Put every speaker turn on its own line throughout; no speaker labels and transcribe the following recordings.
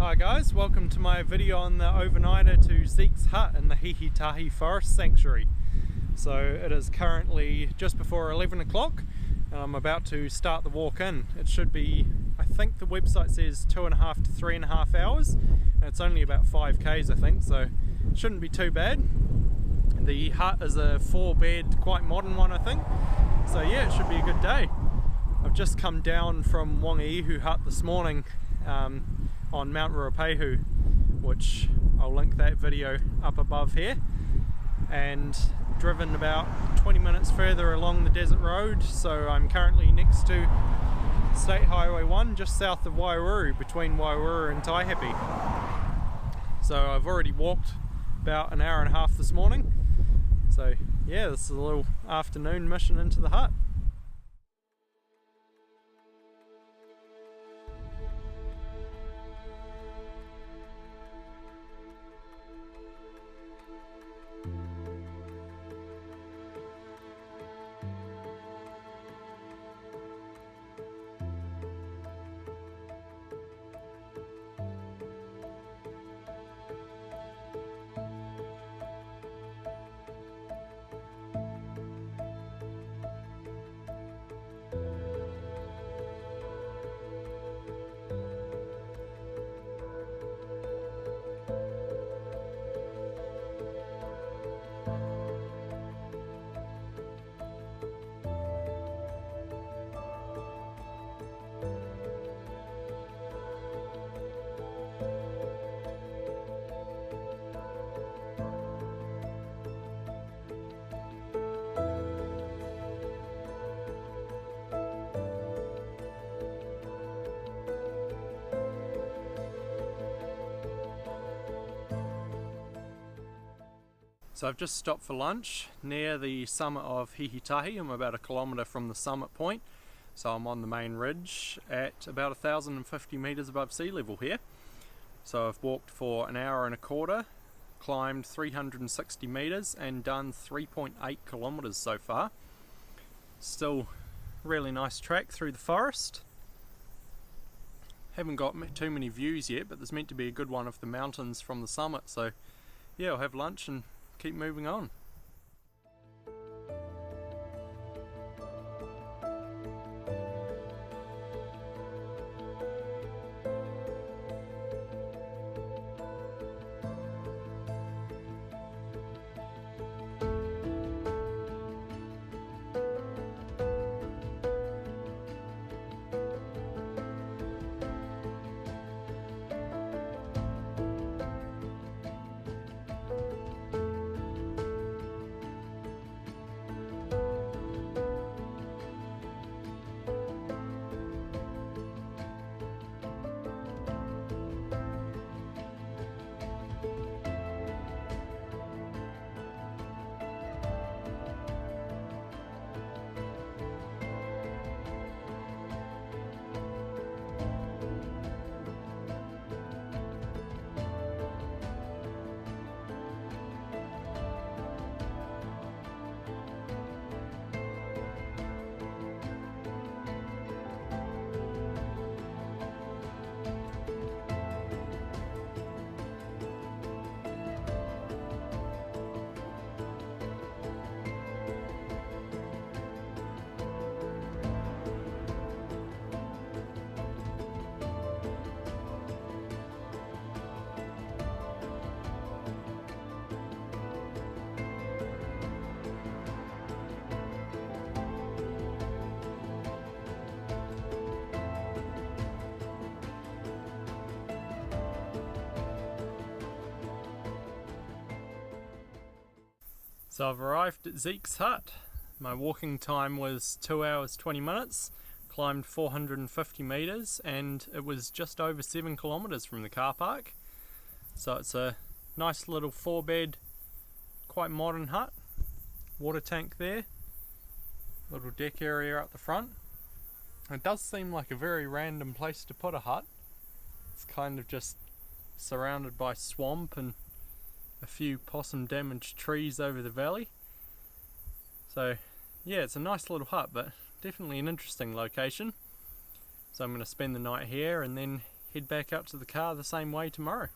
Hi guys, welcome to my video on the overnighter to Zekes Hut in the Hihitahi Forest Sanctuary. So it is currently just before 11 o'clock and I'm about to start the walk in. It should be, I think the website says 2.5 to 3.5 hours and it's only about 5 k's I think, so it shouldn't be too bad. The hut is a 4-bed, quite modern one I think, so yeah, it should be a good day. I've just come down from Whangaehu Hut this morning on Mt Ruapehu, which I'll link that video up above here, and driven about 20 minutes further along the desert road. So I'm currently next to State Highway 1 just south of Waiouru, between Waiouru and Taihape. So I've already walked about an hour and a half this morning, so yeah, this is a little afternoon mission into the hut. So I've just stopped for lunch near the summit of Hihitahi. I'm about 1 kilometre from the summit point, so I'm on the main ridge at about 1,050 metres above sea level here. So I've walked for an hour and a quarter, climbed 360 metres and done 3.8 kilometres so far. Still really nice track through the forest. Haven't got too many views yet, but there's meant to be a good one of the mountains from the summit, so yeah, I'll have lunch and keep moving on. So I've arrived at Zekes Hut. My walking time was 2 hours 20 minutes, climbed 450 metres, and it was just over 7 kilometres from the car park. So it's a nice little 4-bed, quite modern hut. Water tank there, little deck area up the front. It does seem like a very random place to put a hut. It's kind of just surrounded by swamp and a few possum damaged trees over the valley. So yeah, it's a nice little hut, but definitely an interesting location. So I'm going to spend the night here and then head back out to the car the same way tomorrow.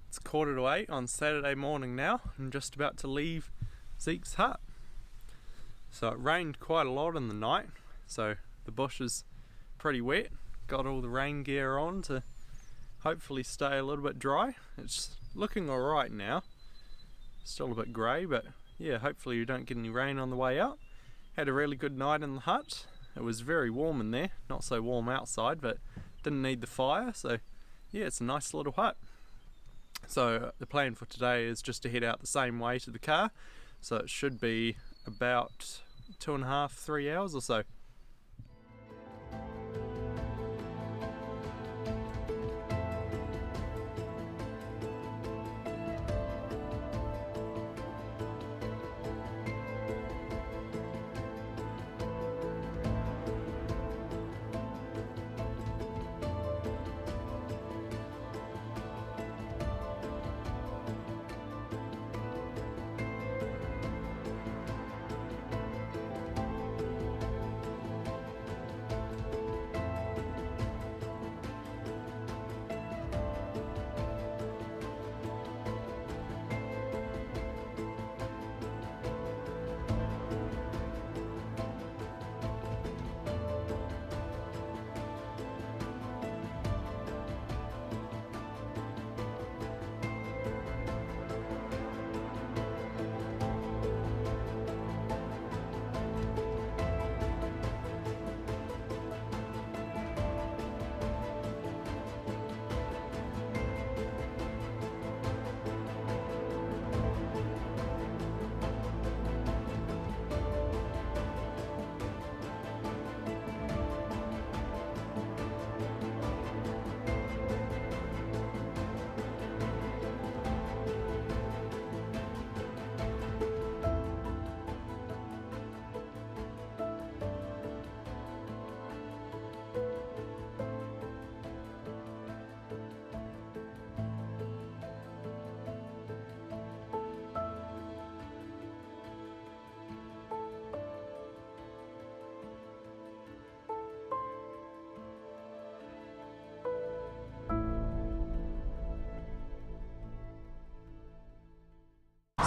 It's 7:45 on Saturday morning now. I'm just about to leave Zekes Hut. So it rained quite a lot in the night, so the bush is pretty wet. Got all the rain gear on to hopefully stay a little bit dry. It's looking alright now. Still a bit grey, but yeah, hopefully you don't get any rain on the way out. Had a really good night in the hut. It was very warm in there, not so warm outside, but didn't need the fire, so yeah, it's a nice little hut. So the plan for today is just to head out the same way to the car, so it should be about 2.5 to 3 hours or so.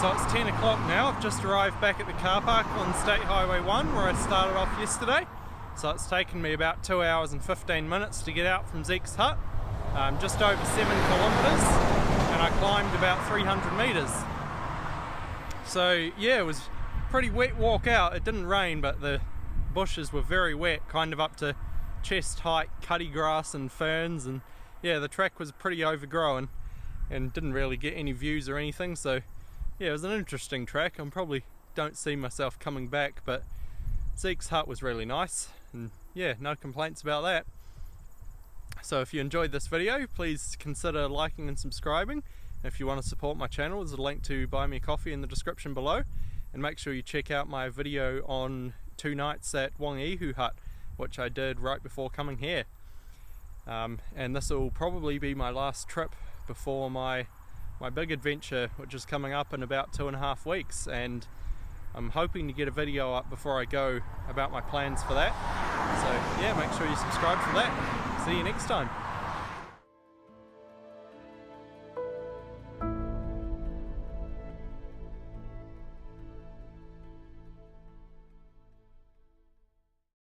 So it's 10 o'clock now. I've just arrived back at the car park on State Highway 1 where I started off yesterday. So it's taken me about 2 hours and 15 minutes to get out from Zekes Hut. Just over 7 kilometres, and I climbed about 300 metres. So yeah, it was a pretty wet walk out. It didn't rain, but the bushes were very wet, kind of up to chest height, cutty grass and ferns, and yeah, the track was pretty overgrown and didn't really get any views or anything. So yeah, it was an interesting track. I probably don't see myself coming back, but Zekes Hut was really nice, and yeah, no complaints about that. So if you enjoyed this video, please consider liking and subscribing. If you want to support my channel, there's a link to buy me a coffee in the description below, and make sure you check out my video on 2 nights at Whangaehu Hut, which I did right before coming here. And this will probably be my last trip before my big adventure, which is coming up in about 2.5 weeks, and I'm hoping to get a video up before I go about my plans for that. So yeah, make sure you subscribe for that. See you next time.